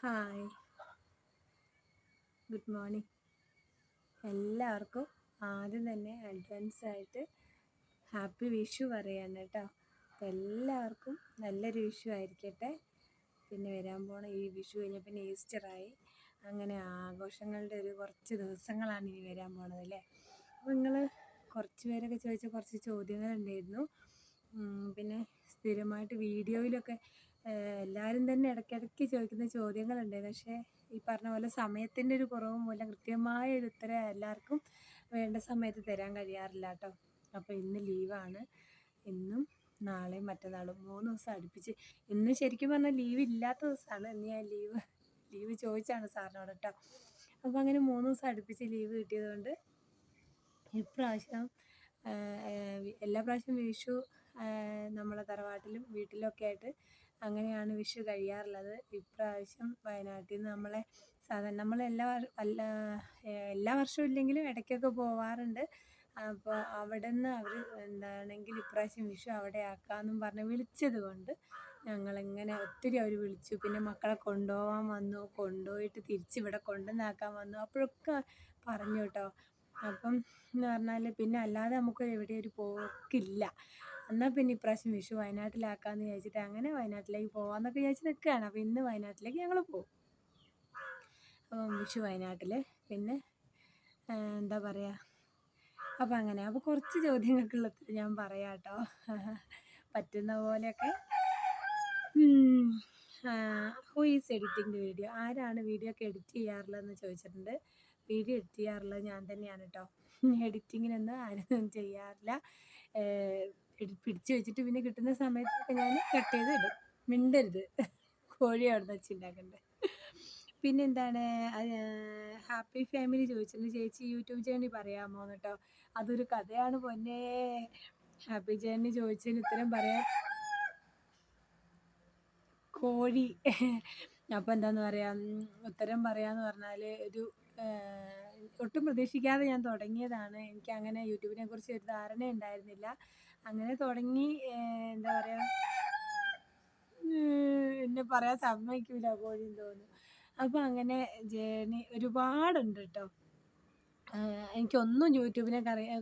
Hi, good morning. എല്ലാവർക്കും ആദ്യം തന്നെ അഡ്വാൻസ് ആയിട്ട് ഹാപ്പി വിഷു പറയാണ് കേട്ടോ. അപ്പം എല്ലാവർക്കും നല്ലൊരു വിഷു ആയിരിക്കട്ടെ. പിന്നെ വരാൻ പോണ ഈ വിഷു കഴിഞ്ഞാൽ പിന്നെ ഈസ്റ്ററായി. അങ്ങനെ ആഘോഷങ്ങളുടെ കുറച്ച് ദിവസങ്ങളാണ് ഇനി വരാൻ പോണത് അല്ലേ. അപ്പോൾ നിങ്ങൾ കുറച്ച് പേരൊക്കെ ചോദിച്ച കുറച്ച് ചോദ്യങ്ങളുണ്ടായിരുന്നു. പിന്നെ സ്ഥിരമായിട്ട് വീഡിയോയിലൊക്കെ എല്ലാവരും തന്നെ ഇടയ്ക്കിടയ്ക്ക് ചോദിക്കുന്ന ചോദ്യങ്ങളുണ്ടായിരുന്നു. പക്ഷേ ഈ പറഞ്ഞ പോലെ സമയത്തിൻ്റെ ഒരു കുറവ് മൂലം കൃത്യമായ ഒരു ഉത്തരം എല്ലാവർക്കും വേണ്ട സമയത്ത് തരാൻ കഴിയാറില്ല കേട്ടോ. അപ്പോൾ ഇന്ന് ലീവാണ്. ഇന്നും നാളെയും മറ്റന്നാളും 3 ദിവസം അടുപ്പിച്ച്. ഇന്ന് ശരിക്കും പറഞ്ഞാൽ ലീവ് ഇല്ലാത്ത ദിവസമാണ്. ഇന്ന് ഞാൻ ലീവ് ചോദിച്ചാണ് സാറിനോട് കേട്ടോ. അപ്പോൾ അങ്ങനെ 3 ദിവസം അടുപ്പിച്ച് ലീവ് കിട്ടിയതുകൊണ്ട് ഇപ്രാവശ്യം എല്ലാ പ്രാവശ്യം വിഷു നമ്മളെ തറവാട്ടിലും വീട്ടിലൊക്കെ ആയിട്ട് അങ്ങനെയാണ് വിഷു കഴിയാറുള്ളത്. ഇപ്രാവശ്യം വയനാട്ടിൽ നിന്ന് സാധാരണ എല്ലാ വർഷവും ഇല്ലെങ്കിലും ഇടയ്ക്കൊക്കെ പോവാറുണ്ട്. അപ്പോൾ അവിടെ നിന്ന് അവർ എന്താണെങ്കിൽ ഇപ്രാവശ്യം വിഷു അവിടെ ആക്കാമെന്നും പറഞ്ഞ് വിളിച്ചത് കൊണ്ട് ഞങ്ങളിങ്ങനെ ഒത്തിരി അവർ വിളിച്ചു. പിന്നെ മക്കളെ കൊണ്ടുപോകാൻ വന്നു, കൊണ്ടുപോയിട്ട് തിരിച്ചിവിടെ കൊണ്ടുവന്നാക്കാൻ വന്നു. അപ്പോഴൊക്കെ പറഞ്ഞു കേട്ടോ. അപ്പം എന്ന് പറഞ്ഞാൽ പിന്നെ അല്ലാതെ നമുക്ക് എവിടെയും ഒരു പോക്കില്ല. എന്നാൽ പിന്നെ ഇപ്രാവശ്യം വിഷു വയനാട്ടിലാക്കാമെന്ന് വിചാരിച്ചിട്ട് അങ്ങനെ വയനാട്ടിലേക്ക് പോകാമെന്നൊക്കെ വിചാരിച്ച് നിൽക്കുകയാണ്. അപ്പോൾ ഇന്ന് വയനാട്ടിലേക്ക് ഞങ്ങൾ പോകും. അപ്പം വിഷു വയനാട്ടിൽ പിന്നെ എന്താ പറയുക. അപ്പം അങ്ങനെ അപ്പോൾ കുറച്ച് ചോദ്യങ്ങൾക്കുള്ള ഉത്തരം ഞാൻ പറയാം കേട്ടോ, പറ്റുന്ന പോലെയൊക്കെ. Who is editing the video? ആരാണ് വീഡിയോ ഒക്കെ എഡിറ്റ് ചെയ്യാറുള്ളതെന്ന് ചോദിച്ചിട്ടുണ്ട്. വീഡിയോ എഡിറ്റ് ചെയ്യാറുള്ളത് ഞാൻ തന്നെയാണ് കേട്ടോ. എഡിറ്റിങ്ങിനൊന്നും ആരും ചെയ്യാറില്ല. പിടിച്ചു വെച്ചിട്ട് പിന്നെ കിട്ടുന്ന സമയത്തൊക്കെ ഞാൻ കട്ട് ചെയ്ത് ഇടും. മിണ്ടരുത്, കോഴി അവിടെ നിന്ന് വെച്ചുണ്ടാക്കണ്ടേ. പിന്നെ എന്താണ് ഹാപ്പി ഫാമിലി ചോദിച്ചിട്ടുണ്ട്. ചേച്ചി യൂട്യൂബ് ജേർണി പറയാമോ എന്ന് കേട്ടോ. അതൊരു കഥയാണ് പൊന്നേ. ഹാപ്പി ജേർണി ചോദിച്ചതിന് ഉത്തരം പറയാൻ കോഴി. അപ്പോൾ എന്താന്ന് പറയാം, ഉത്തരം പറയാന്ന് പറഞ്ഞാൽ ഒട്ടും പ്രതീക്ഷിക്കാതെ ഞാൻ തുടങ്ങിയതാണ്. എനിക്ക് അങ്ങനെ യൂട്യൂബിനെ കുറിച്ച് ഒരു ധാരണ ഉണ്ടായിരുന്നില്ല. അങ്ങനെ തുടങ്ങി. എന്താ പറയുക, എന്നെ പറയാൻ സമ്മതിക്കില്ല കോഴിന്ന് തോന്നുന്നു. അപ്പോൾ അങ്ങനെ ജേർണി ഒരുപാടുണ്ട് കേട്ടോ. എനിക്കൊന്നും യൂട്യൂബിനെ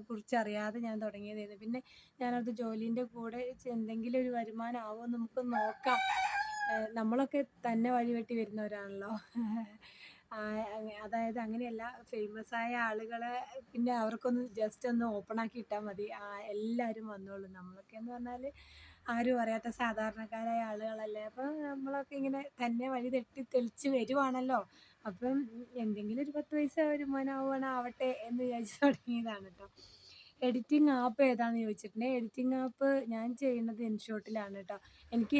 കുറിച്ച് അറിയാതെ ഞാൻ തുടങ്ങിയതായിരുന്നു. പിന്നെ ഞാനത് ജോലീൻ്റെ കൂടെ എന്തെങ്കിലും ഒരു വരുമാനം ആവുമോ നമുക്ക് നോക്കാം. നമ്മളൊക്കെ തന്നെ വഴിവെട്ടി വരുന്നവരാണല്ലോ. അതായത് അങ്ങനെയല്ല, ഫേമസ് ആയ ആളുകളെ പിന്നെ അവർക്കൊന്ന് ജസ്റ്റ് ഒന്ന് ഓപ്പൺ ആക്കി ഇട്ടാൽ മതി, എല്ലാവരും വന്നോളും. നമ്മളൊക്കെ എന്ന് പറഞ്ഞാൽ ആരും അറിയാത്ത സാധാരണക്കാരായ ആളുകളല്ലേ. അപ്പോൾ നമ്മളൊക്കെ ഇങ്ങനെ തന്നെ വഴി തെളിച്ച് വരുവാണല്ലോ. അപ്പം എന്തെങ്കിലും ഒരു 10 പൈസ വരുമാനമാവട്ടെ എന്ന് വിചാരിച്ച് തുടങ്ങിയതാണ് കേട്ടോ. എഡിറ്റിംഗ് ആപ്പ് ഏതാണെന്ന് ചോദിച്ചിട്ടുണ്ടെങ്കിൽ എഡിറ്റിംഗ് ആപ്പ് ഞാൻ ചെയ്യുന്നത് ഇൻഷോട്ടിലാണ് കേട്ടോ. എനിക്ക്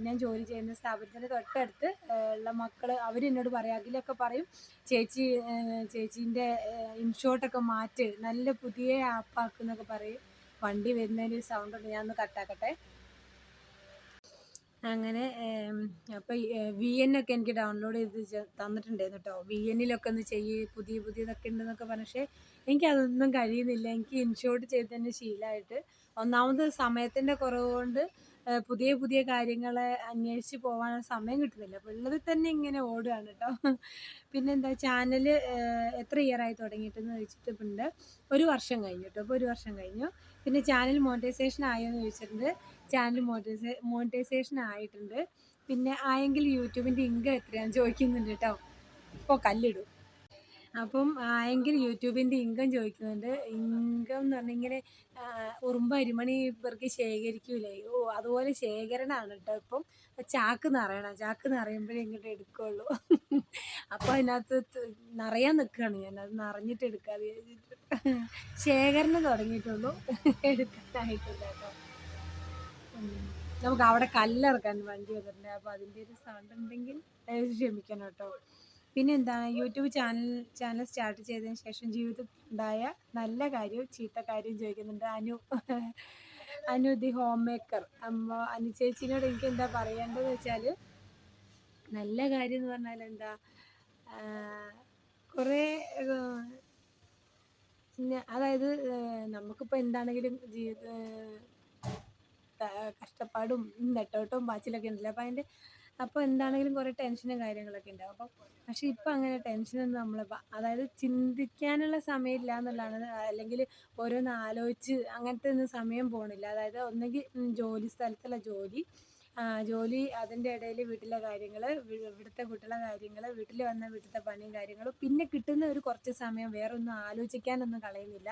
ഞാൻ ജോലി ചെയ്യുന്ന സ്ഥാപനത്തിൻ്റെ തൊട്ടടുത്ത് ഉള്ള മക്കൾ അവരെന്നോട് പറയും, അതിലൊക്കെ പറയും, ചേച്ചീൻ്റെ ഇൻഷോട്ടൊക്കെ മാറ്റ്, നല്ല പുതിയ ആപ്പാക്കുന്നൊക്കെ പറയും. വണ്ടി വരുന്നതിൻ്റെ ഒരു സൗണ്ട് ഉണ്ട്, ഞാൻ ഒന്ന് കട്ടാക്കട്ടെ. അങ്ങനെ അപ്പോൾ VN ഒക്കെ എനിക്ക് ഡൗൺലോഡ് ചെയ്ത് തന്നിട്ടുണ്ടായിരുന്നു കേട്ടോ. VN-ലൊക്കെ ഒന്ന് പുതിയതൊക്കെ ഉണ്ടെന്നൊക്കെ പറഞ്ഞു. പക്ഷേ എനിക്കതൊന്നും കഴിയുന്നില്ല. എനിക്ക് ഇൻഷോട്ട് ചെയ്ത് തന്നെ ശീലമായിട്ട്. ഒന്നാമത് സമയത്തിൻ്റെ കുറവ് കൊണ്ട് പുതിയ കാര്യങ്ങളെ അന്വേഷിച്ച് പോകാൻ സമയം കിട്ടുന്നില്ല. അപ്പോൾ ഉള്ളതിൽ തന്നെ ഇങ്ങനെ ഓടുകയാണ് കേട്ടോ. പിന്നെന്താ, ചാനൽ എത്ര ഇയറായി തുടങ്ങിയിട്ടെന്ന് ചോദിച്ചിട്ടുണ്ട്. 1 വർഷം കഴിഞ്ഞു കേട്ടോ. ഇപ്പോൾ 1 വർഷം കഴിഞ്ഞു. പിന്നെ ചാനൽ മോണിറ്റൈസേഷൻ ആയോ എന്ന് ചോദിച്ചിട്ടുണ്ട്. ചാനൽ മോണിറ്റൈസേഷൻ ആയിട്ടുണ്ട്. പിന്നെ ആയെങ്കിൽ യൂട്യൂബിൻ്റെ ഇൻകം എത്രയാണെന്ന് ചോദിക്കുന്നുണ്ട് കേട്ടോ. ഇപ്പോൾ കല്ലിടും. അപ്പം ആയെങ്കിൽ യൂട്യൂബിൻ്റെ ഇൻകം ചോദിക്കുന്നുണ്ട്. ഇൻകം എന്ന് പറഞ്ഞാൽ ഇങ്ങനെ ഉറുമ്പ് അരിമണി പെറുക്കി ശേഖരിക്കൂലേ, അതുപോലെ ശേഖരണമാണ് കേട്ടോ. ഇപ്പം ചാക്ക് നിറയുമ്പോഴേ ഇങ്ങോട്ട് എടുക്കുകയുള്ളൂ. അപ്പോൾ അതിനകത്ത് നിറയാൻ നിൽക്കുകയാണ് ഞാൻ. അത് നിറഞ്ഞിട്ട് എടുക്കാതെ ശേഖരണം തുടങ്ങിയിട്ടുള്ളൂ, എടുക്കാനായിട്ടില്ല കേട്ടോ. നമുക്ക് അവിടെ കല്ലിറക്കാൻ വണ്ടി വന്നിട്ടുണ്ട്. അപ്പോൾ അതിൻ്റെ ഒരു സൗണ്ട് ഉണ്ടെങ്കിൽ ക്ഷമിക്കണം കേട്ടോ. പിന്നെ എന്താണ്, യൂട്യൂബ് ചാനൽ സ്റ്റാർട്ട് ചെയ്തതിന് ശേഷം ജീവിതത്തിൽ ഉണ്ടായ നല്ല കാര്യവും ചീത്ത കാര്യവും ചോദിക്കുന്നുണ്ട് Anu the home maker. Anu ചേച്ചിനോട് എനിക്ക് എന്താ പറയേണ്ടതെന്ന് വെച്ചാൽ, നല്ല കാര്യം എന്ന് പറഞ്ഞാൽ എന്താ, കുറേ അതായത് നമുക്കിപ്പോൾ എന്താണെങ്കിലും കഷ്ടപ്പാടും നെട്ടോട്ടവും പാച്ചിലൊക്കെ ഉണ്ടല്ലോ. അപ്പോൾ അതിൻ്റെ അപ്പോൾ എന്താണെങ്കിലും കുറേ ടെൻഷനും കാര്യങ്ങളൊക്കെ ഉണ്ടാവും. അപ്പം പക്ഷെ ഇപ്പം അങ്ങനെ ടെൻഷനൊന്നും അതായത് ചിന്തിക്കാനുള്ള സമയമില്ല എന്നുള്ളതാണ്. അല്ലെങ്കിൽ ഓരോന്ന് ആലോചിച്ച് അങ്ങനത്തെ ഒന്നും സമയം പോണില്ല. അതായത് ഒന്നെങ്കിൽ ജോലി സ്ഥലത്തുള്ള ജോലി, ജോലി അതിൻ്റെ ഇടയിൽ വീട്ടിലെ കാര്യങ്ങൾ, ഇവിടുത്തെ കുട്ടികളുടെ കാര്യങ്ങൾ, വീട്ടിൽ വന്ന വീട്ടിലത്തെ പണിയും കാര്യങ്ങളും, പിന്നെ കിട്ടുന്ന ഒരു കുറച്ച് സമയം വേറെ ഒന്നും ആലോചിക്കാനൊന്നും കളയുന്നില്ല.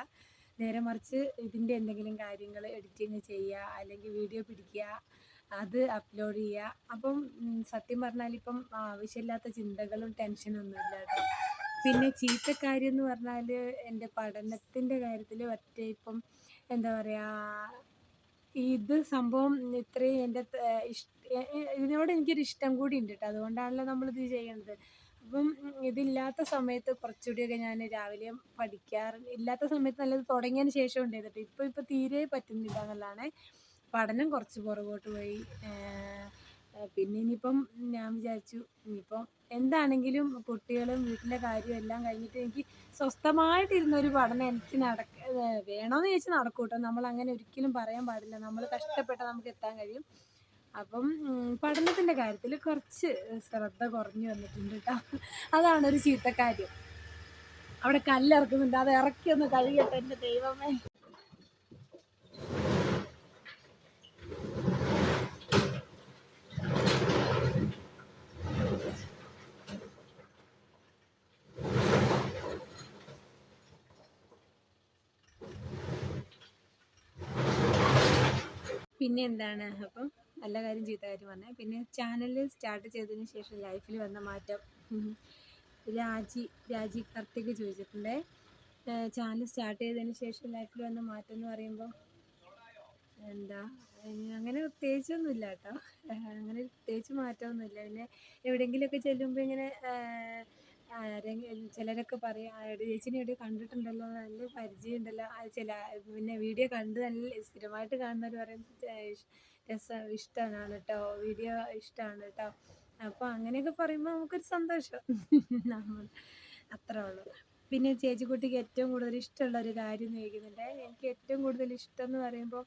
നേരെ മറിച്ച് ഇതിൻ്റെ എന്തെങ്കിലും കാര്യങ്ങൾ എഡിറ്റിങ് ചെയ്യുക, അല്ലെങ്കിൽ വീഡിയോ പിടിക്കുക, അത് അപ്ലോഡ് ചെയ്യുക. അപ്പം സത്യം പറഞ്ഞാൽ ഇപ്പം ആവശ്യമില്ലാത്ത ചിന്തകളും ടെൻഷനൊന്നുമില്ല കേട്ടോ. പിന്നെ ചീത്ത കാര്യം എന്ന് പറഞ്ഞാൽ എൻ്റെ പഠനത്തിൻ്റെ കാര്യത്തിൽ ഇപ്പം എന്താ പറയുക, ഇത് സംഭവം ഇത്രയും എൻ്റെ ഇതിനോട് എനിക്കൊരു ഇഷ്ടം കൂടി ഉണ്ട് കേട്ടോ. അതുകൊണ്ടാണല്ലോ നമ്മളിത് ചെയ്യണത്. അപ്പം ഇതില്ലാത്ത സമയത്ത് കുറച്ചുകൂടിയൊക്കെ ഞാൻ രാവിലെയും ഇല്ലാത്ത സമയത്ത് നല്ലത് തുടങ്ങിയതിന് ശേഷം ഉണ്ടായിരുന്നു. ഇപ്പം തീരെ പറ്റുന്നില്ല എന്നുള്ളതാണ്. പഠനം കുറച്ച് പുറകോട്ട് പോയി. പിന്നെ ഇനിയിപ്പം ഞാൻ വിചാരിച്ചു ഇനിയിപ്പം എന്താണെങ്കിലും കുട്ടികളും വീട്ടിലെ കാര്യവും എല്ലാം കഴിഞ്ഞിട്ട് എനിക്ക് സ്വസ്ഥമായിട്ടിരുന്നൊരു പഠനം എനിക്ക് വേണമെന്ന് ചോദിച്ചാൽ നടക്കും കേട്ടോ. നമ്മൾ അങ്ങനെ ഒരിക്കലും പറയാൻ പാടില്ല. നമ്മൾ കഷ്ടപ്പെട്ടാൽ നമുക്ക് എത്താൻ കഴിയും. അപ്പം പഠനത്തിൻ്റെ കാര്യത്തിൽ കുറച്ച് ശ്രദ്ധ കുറഞ്ഞു വന്നിട്ടുണ്ട് കേട്ടോ. അതാണൊരു ചീത്ത കാര്യം. അവിടെ കല്ലിറക്കുന്നുണ്ട്, അത് ഇറക്കി ഒന്ന് കഴിയട്ടെ എൻ്റെ ദൈവമേ. പിന്നെ എന്താണ്, അപ്പം നല്ല കാര്യം ചീത്ത കാര്യം പറഞ്ഞത്. പിന്നെ ചാനൽ സ്റ്റാർട്ട് ചെയ്തതിന് ശേഷം ലൈഫിൽ വന്ന മാറ്റം. രാജി കാർത്തിക് ചോദിച്ചിട്ടുണ്ട്, ചാനൽ സ്റ്റാർട്ട് ചെയ്തതിന് ശേഷം ലൈഫിൽ വന്ന മാറ്റം എന്ന് പറയുമ്പോൾ എന്താ, അങ്ങനെ പ്രത്യേകിച്ചൊന്നുമില്ല കേട്ടോ. അങ്ങനെ പ്രത്യേകിച്ച് മാറ്റമൊന്നുമില്ല. പിന്നെ എവിടെയെങ്കിലുമൊക്കെ ചെല്ലുമ്പോൾ ഇങ്ങനെ ചിലരൊക്കെ പറയും, ചേച്ചിനെ എവിടെയോ കണ്ടിട്ടുണ്ടല്ലോ, നല്ല പരിചയം ഉണ്ടല്ലോ. പിന്നെ വീഡിയോ കണ്ട് നല്ല സ്ഥിരമായിട്ട് കാണുന്നവർ പറയും ഇഷ്ടമാണ് കേട്ടോ, വീഡിയോ ഇഷ്ടമാണ് കേട്ടോ. അപ്പോൾ അങ്ങനെയൊക്കെ പറയുമ്പോൾ നമുക്കൊരു സന്തോഷം. നമ്മൾ അത്രേ ഉള്ളൂ. പിന്നെ ചേച്ചിക്കുട്ടിക്ക് ഏറ്റവും കൂടുതൽ ഇഷ്ടമുള്ള ഒരു കാര്യം എന്ന് ചോദിക്കുന്നുണ്ട്. എനിക്ക് ഏറ്റവും കൂടുതൽ ഇഷ്ടം എന്ന് പറയുമ്പോൾ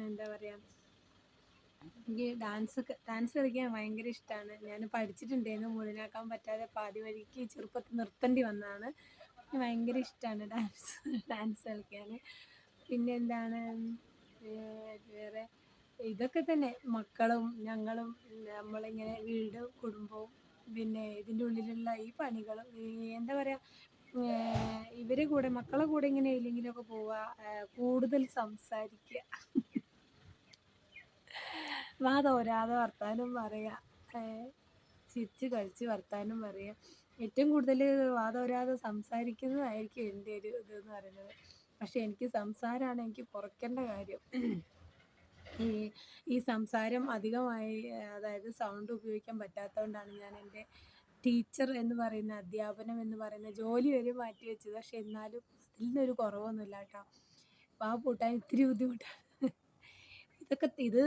എന്താ പറയുക, എനിക്ക് ഡാൻസ് കളിക്കാൻ ഭയങ്കര ഇഷ്ടമാണ്. ഞാൻ പഠിച്ചിട്ടുണ്ടായിരുന്നു, മുഴുവനാക്കാൻ പറ്റാതെ പാതി വഴിക്ക് ചെറുപ്പത്തിൽ നിർത്തേണ്ടി വന്നതാണ്. ഭയങ്കര ഇഷ്ടമാണ് ഡാൻസ് കളിക്കാൻ. പിന്നെ എന്താണ് വേറെ ഇതൊക്കെ തന്നെ, മക്കളും ഞങ്ങളും നമ്മളിങ്ങനെ വീടും കുടുംബവും പിന്നെ ഇതിൻ്റെ ഉള്ളിലുള്ള ഈ പണികളും, എന്താ പറയുക, ഇവരെ കൂടെ മക്കളെ കൂടെ ഇങ്ങനെ എവിടെയെങ്കിലുമൊക്കെ പോവുക, കൂടുതൽ സംസാരിക്കുക, വാതോരാതെ വർത്താനം പറയുക, ചിരിച്ച് കളിച്ച് വർത്താനം പറയുക. ഏറ്റവും കൂടുതൽ വാതോരാതെ സംസാരിക്കുന്നതായിരിക്കും എൻ്റെ ഒരു ഇതെന്ന് പറയുന്നത്. പക്ഷെ എനിക്ക് സംസാരമാണ് എനിക്ക് കുറയ്ക്കേണ്ട കാര്യം. ഈ സംസാരം അധികമായി, അതായത് സൗണ്ട് ഉപയോഗിക്കാൻ പറ്റാത്തതുകൊണ്ടാണ് ഞാൻ എൻ്റെ ടീച്ചർ എന്ന് പറയുന്ന, അധ്യാപനം എന്ന് പറയുന്ന ജോലി വരെ മാറ്റി വെച്ചത്. പക്ഷെ എന്നാലും അതിൽ നിന്നൊരു കുറവൊന്നുമില്ല കേട്ടോ. പൂട്ടാൻ ഇത്തിരി ബുദ്ധിമുട്ടാണ്. ഇത്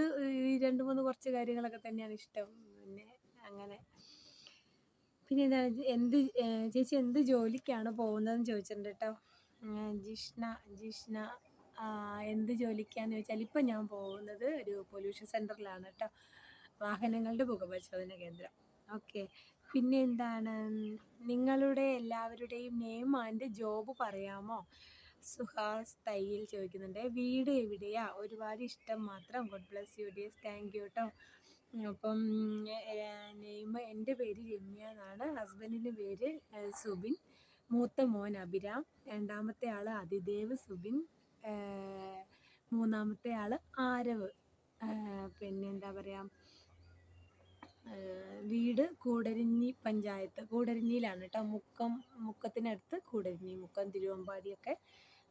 ഈ 2-3 കുറച്ച് കാര്യങ്ങളൊക്കെ തന്നെയാണ് ഇഷ്ടം. പിന്നെ അങ്ങനെ പിന്നെ എന്താണ്, ചേച്ചി എന്ത് ജോലിക്കാണ് പോകുന്നതെന്ന് ചോദിച്ചിട്ടുണ്ട് കേട്ടോ. ജിഷ്ണ എന്ത് ജോലിക്കാന്ന് ചോദിച്ചാൽ ഇപ്പം ഞാൻ പോകുന്നത് ഒരു പൊല്യൂഷൻ സെൻറ്ററിലാണ് കേട്ടോ, വാഹനങ്ങളുടെ പുകപരിശോധന കേന്ദ്രം. ഓക്കെ. പിന്നെ എന്താണ്, നിങ്ങളുടെ എല്ലാവരുടെയും നെയിം ആൻഡ് ജോബ് പറയാമോ? സുഹാസ് തയ്യൽ ചോദിക്കുന്നുണ്ട്. വീട് എവിടെയാ? ഒരുപാട് ഇഷ്ടം മാത്രം. God bless you dears. Thank you കേട്ടോ. അപ്പം നെയിം, എൻ്റെ പേര് രമ്യ എന്നാണ്. ഹസ്ബൻഡിൻ്റെ പേര് സുബിൻ. മൂത്ത മോൻ അഭിരാം, രണ്ടാമത്തെ ആൾ അതിദേവ് സുബിൻ, മൂന്നാമത്തെ ആൾ ആരവ്. പിന്നെ എന്താ പറയുക, വീട് കൂടരഞ്ഞി പഞ്ചായത്ത്, കൂടരഞ്ഞിയിലാണ് കേട്ടോ. മുക്കത്തിനടുത്ത് കൂടരഞ്ഞി, മുക്കം തിരുവമ്പാടിയൊക്കെ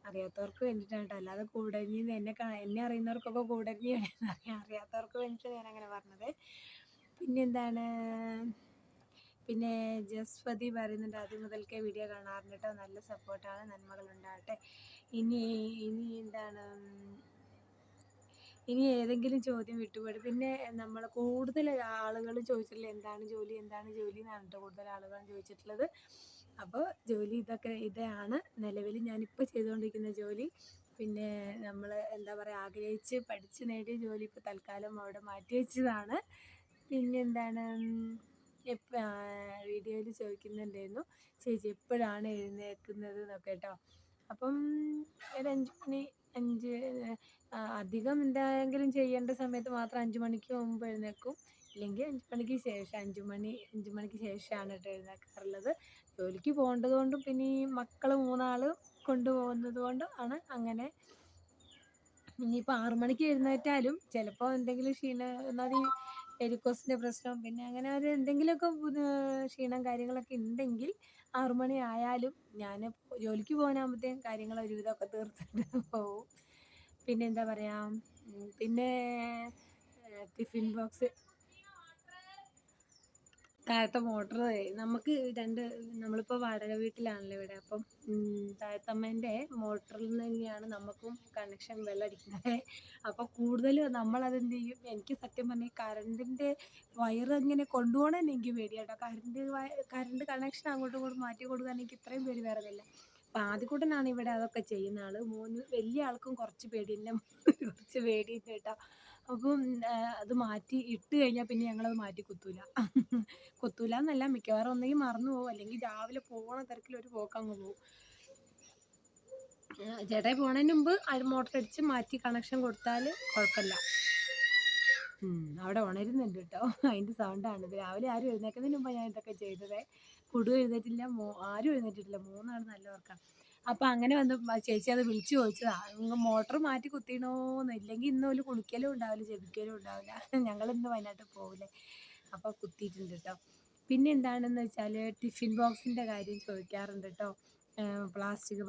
അറിയാത്തവർക്ക് വേണ്ടിയിട്ടാണ് കേട്ടോ. അല്ലാതെ കൂടരഞ്ഞി എന്നെ അറിയുന്നവർക്കൊക്കെ കൂടരഞ്ഞി എവിടെയെന്ന് അറിയാം, അറിയാത്തവർക്ക് വേണ്ടിയിട്ട് ഞാനങ്ങനെ പറഞ്ഞത്. പിന്നെന്താണ്, പിന്നെ ജസ്വതി പറയുന്നുണ്ട്, ആദ്യം മുതൽക്കേ വീഡിയോ കാണാറുണ്ട് കേട്ടോ, നല്ല സപ്പോർട്ടാണ്, നന്മകൾ ഉണ്ടാകട്ടെ. ഇനി എന്താണ്, ഇനി ഏതെങ്കിലും ചോദ്യം വിട്ടുപോയി. പിന്നെ നമ്മൾ കൂടുതൽ ആളുകൾ ചോദിച്ചിട്ടില്ല എന്താണ് ജോലി എന്നാണ് കേട്ടോ കൂടുതൽ ആളുകൾ ചോദിച്ചിട്ടുള്ളത്. അപ്പോൾ ജോലി ഇതാണ് നിലവിൽ ഞാനിപ്പോൾ ചെയ്തുകൊണ്ടിരിക്കുന്ന ജോലി. പിന്നെ നമ്മൾ എന്താ പറയുക, ആഗ്രഹിച്ച് പഠിച്ച് നേടിയ ജോലി ഇപ്പോൾ തൽക്കാലം അവിടെ മാറ്റി വെച്ചതാണ്. പിന്നെന്താണ്, വീഡിയോയിൽ ചോദിക്കുന്നുണ്ടായിരുന്നു ചേച്ചി എപ്പോഴാണ് എഴുന്നേൽക്കുന്നത് എന്നൊക്കെ കേട്ടോ. അപ്പം ഒരു 5 മണി, 5 അധികം എന്തെങ്കിലും ചെയ്യേണ്ട സമയത്ത് മാത്രം 5 മണിക്ക് മുമ്പ് എഴുന്നേൽക്കും. ഇല്ലെങ്കിൽ 5 മണിക്ക് ശേഷം, 5 മണിക്ക് ശേഷമാണ് കേട്ടോ എഴുന്നേൽക്കാറുള്ളത്. ജോലിക്ക് പോകേണ്ടത് കൊണ്ടും പിന്നെ ഈ മക്കൾ 3 കൊണ്ടുപോകുന്നത് കൊണ്ടും ആണ് അങ്ങനെ. ഇനിയിപ്പോൾ 6 മണിക്ക് എഴുന്നേറ്റാലും ചിലപ്പോൾ എന്തെങ്കിലും ഒന്നാമത് ഈ വെരിക്കോസിൻ്റെ പ്രശ്നം, പിന്നെ അങ്ങനെ ഒരു എന്തെങ്കിലുമൊക്കെ ക്ഷീണം കാര്യങ്ങളൊക്കെ ഉണ്ടെങ്കിൽ 6 മണി ആയാലും ഞാൻ ജോലിക്ക് പോകാനാകുമ്പോഴത്തേക്കും കാര്യങ്ങൾ ഒരുവിധമൊക്കെ തീർത്തിട്ട് പോവും. പിന്നെ എന്താ പറയുക, പിന്നെ ടിഫിൻ ബോക്സ് താഴത്തെ മോട്ടർ നമുക്ക് നമ്മളിപ്പോൾ വാടക വീട്ടിലാണല്ലോ ഇവിടെ. അപ്പം താഴത്തമ്മേൻ്റെ മോട്ടറിൽ നിന്ന് തന്നെയാണ് നമുക്കും കണക്ഷൻ വെള്ളം അടിക്കുന്നത്. അപ്പോൾ കൂടുതൽ നമ്മളതെന്ത് ചെയ്യും, എനിക്ക് സത്യം പറഞ്ഞാൽ കറണ്ടിൻ്റെ വയറ് ഇങ്ങനെ കൊണ്ടുപോകണം എനിക്ക് പേടിയാട്ടോ. കറണ്ട് കണക്ഷൻ അങ്ങോട്ടും ഇങ്ങോട്ടും മാറ്റി കൊടുക്കാൻ എനിക്ക് ഇത്രയും പേടി വേറെ ഇല്ല. അപ്പം ആദ്യകൂട്ടനാണ് ഇവിടെ അതൊക്കെ ചെയ്യുന്ന ആൾ. വലിയ ആൾക്കും കുറച്ച് പേടി, എന്നെ കുറച്ച് പേടിയുണ്ട് കേട്ടോ. അപ്പം അത് മാറ്റി ഇട്ട് കഴിഞ്ഞാൽ പിന്നെ ഞങ്ങളത് മാറ്റി കുത്തൂല എന്നല്ല, മിക്കവാറും ഒന്നെങ്കിൽ മറന്നു പോകും, അല്ലെങ്കിൽ രാവിലെ പോകണ തിരക്കിൽ ഒരു പോക്കങ്ങ് പോകും. ചേട്ടായി പോണതിന് മുമ്പ് മോട്ടർ അടിച്ച് മാറ്റി കണക്ഷൻ കൊടുത്താൽ കുഴപ്പമില്ല. അവിടെ ഉണരുന്നുണ്ട് കേട്ടോ, അതിൻ്റെ സൗണ്ടാണിത്. രാവിലെ ആരും എഴുന്നേൽക്കുന്നതിന് മുമ്പ് ഞാൻ ഇതൊക്കെ ചെയ്തത്. കുടു എഴുന്നേറ്റില്ല, ആരും എഴുന്നേറ്റിട്ടില്ല, 3 നല്ല ഉറക്കം. അപ്പം അങ്ങനെ വന്ന് ചേച്ചി അത് വിളിച്ചു ചോദിച്ചതാ, മോട്ടർ മാറ്റി കുത്തിയണോന്ന്. ഇല്ലെങ്കിൽ ഇന്ന് ഒരു കുളിക്കലും ഉണ്ടാവില്ല, ജപിക്കലും ഉണ്ടാവില്ല. ഞങ്ങൾ ഇന്ന് വയനാട്ടിൽ പോകില്ലേ, അപ്പോൾ കുത്തിയിട്ടുണ്ട് കേട്ടോ. പിന്നെ എന്താണെന്ന് വെച്ചാൽ ടിഫിൻ ബോക്സിൻ്റെ കാര്യം ചോദിക്കാറുണ്ട് കേട്ടോ. പ്ലാസ്റ്റിക്,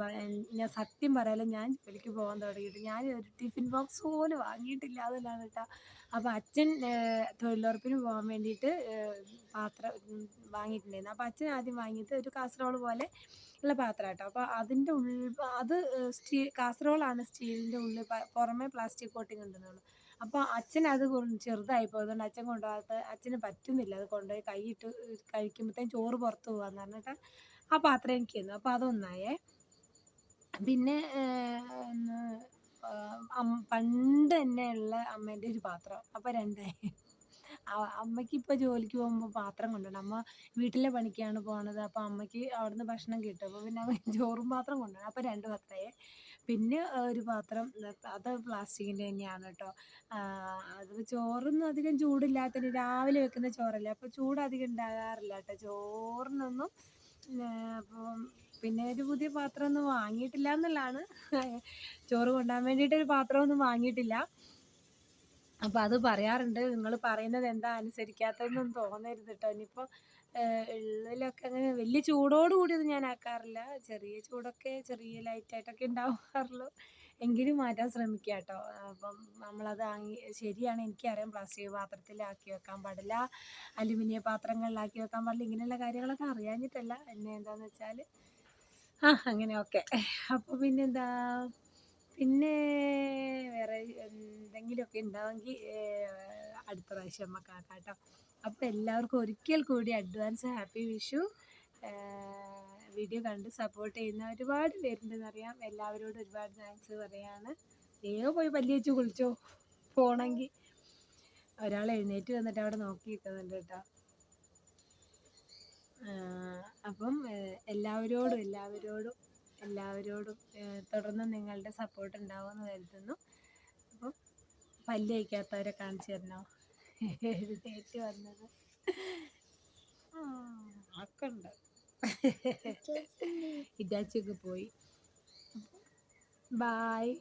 ഞാൻ സത്യം പറയാലോ, ഞാൻ ജോലിക്ക് പോകാൻ തുടങ്ങിയിട്ട് ഞാൻ ഒരു ടിഫിൻ ബോക്സ് പോലും വാങ്ങിയിട്ടില്ല എന്നതാണ് കേട്ടോ. അപ്പോൾ അച്ഛൻ തൊഴിലുറപ്പിന് പോകാൻ വേണ്ടിയിട്ട് പാത്രം വാങ്ങിയിട്ടുണ്ടായിരുന്നു. അപ്പോൾ അച്ഛൻ ആദ്യം വാങ്ങിയത് ഒരു കാസറോൾ പോലെ ഉള്ള പാത്രം കേട്ടോ. അപ്പോൾ അതിൻ്റെ അത് കാസറോളാണ്, സ്റ്റീലിൻ്റെ ഉള്ളിൽ പുറമെ പ്ലാസ്റ്റിക് കോട്ടിങ് ഉണ്ടെന്നുള്ളൂ. അപ്പോൾ അച്ഛൻ അത് ചെറുതായി പോയതുകൊണ്ട് അച്ഛൻ കൊണ്ടുപോകാത്ത, അച്ഛന് പറ്റുന്നില്ല അത് കൊണ്ടുപോയി കൈയിട്ട് കഴിക്കുമ്പോഴത്തേക്കും ചോറ് പുറത്ത് പോകാമെന്ന് പറഞ്ഞിട്ട് ആ പാത്രം എനിക്ക് തന്നു. അപ്പോൾ അതൊന്നായേ. പിന്നെ പണ്ട് തന്നെ ഉള്ള അമ്മേൻ്റെ ഒരു പാത്രം, അപ്പോൾ 2ആയി. അമ്മയ്ക്ക് ഇപ്പോൾ ജോലിക്ക് പോകുമ്പോൾ പാത്രം കൊണ്ടുപോകണം. അമ്മ വീട്ടിലെ പണിക്കാണ് പോണത്. അപ്പോൾ അമ്മയ്ക്ക് അവിടുന്ന് ഭക്ഷണം കിട്ടും. അപ്പോൾ പിന്നെ അമ്മ ചോറും പാത്രം കൊണ്ടുപോകണം. അപ്പോൾ 2 പാത്രമായി. പിന്നെ ഒരു പാത്രം, അത് പ്ലാസ്റ്റിക്കിൻ്റെ തന്നെയാണ് കേട്ടോ. അത് ചോറൊന്നും അധികം ചൂടില്ലാത്തതിന്, രാവിലെ വെക്കുന്ന ചോറല്ലേ, അപ്പോൾ ചൂട് അധികം ഉണ്ടാകാറില്ല കേട്ടോ ചോറിനൊന്നും. അപ്പം പിന്നെ ഒരു പുതിയ പാത്രമൊന്നും വാങ്ങിയിട്ടില്ല എന്നുള്ളതാണ്. ചോറ് കൊണ്ടുപോകാൻ വേണ്ടിയിട്ടൊരു പാത്രമൊന്നും വാങ്ങിയിട്ടില്ല. അപ്പോൾ അത് പറയാറുണ്ട്, നിങ്ങൾ പറയുന്നത് എന്താ അനുസരിക്കാത്തതെന്നൊന്നും തോന്നരുത് കേട്ടോ. ഇനിയിപ്പോൾ ഉള്ളിലൊക്കെ അങ്ങനെ വലിയ ചൂടോടുകൂടിയൊന്നും ഞാൻ ആക്കാറില്ല. ചെറിയ ചൂടൊക്കെ, ചെറിയ ലൈറ്റായിട്ടൊക്കെ ഉണ്ടാവാറുള്ളൂ. എങ്കിലും മാറ്റാൻ ശ്രമിക്കുക കേട്ടോ. അപ്പം നമ്മളത് ശരിയാണ്, എനിക്കറിയാം പ്ലാസ്റ്റിക് പാത്രത്തിലാക്കി വെക്കാൻ പാടില്ല, അലുമിനിയം പാത്രങ്ങളിലാക്കി വെക്കാൻ പാടില്ല, ഇങ്ങനെയുള്ള കാര്യങ്ങളൊക്കെ അറിയാഞ്ഞിട്ടല്ല. എന്നെ എന്താണെന്ന് വെച്ചാൽ അങ്ങനെ ഓക്കെ. അപ്പോൾ പിന്നെന്താ, പിന്നെ വേറെ എന്തെങ്കിലുമൊക്കെ ഉണ്ടാവുമെങ്കിൽ അടുത്ത പ്രാവശ്യം നമുക്ക് ആക്കാം കേട്ടോ. അപ്പോൾ എല്ലാവർക്കും ഒരിക്കൽ കൂടി അഡ്വാൻസ് ഹാപ്പി വിഷു. വീഡിയോ കണ്ട് സപ്പോർട്ട് ചെയ്യുന്ന ഒരുപാട് പേരുണ്ടെന്നറിയാം. എല്ലാവരോടും ഒരുപാട് താങ്ക്സ് പറയാണ്. വേഗം പോയി പല്ല് വെച്ച് കുളിച്ചോ പോകണമെങ്കിൽ. ഒരാൾ എഴുന്നേറ്റ് വന്നിട്ട് അവിടെ നോക്കി നിൽക്കുന്നുണ്ട് കേട്ടോ. അപ്പം എല്ലാവരോടും തുടർന്ന് നിങ്ങളുടെ സപ്പോർട്ട് ഉണ്ടാവുമെന്ന് കരുതുന്നു. അപ്പം പല്ല് തേക്കാത്തവരെ കാണിച്ചു തരണോ എഴുന്നേറ്റ് വന്നത് ഒക്കെ ഉണ്ട്. ഇറ്റാച്ചിയൊക്കെ പോയി. ബായ്.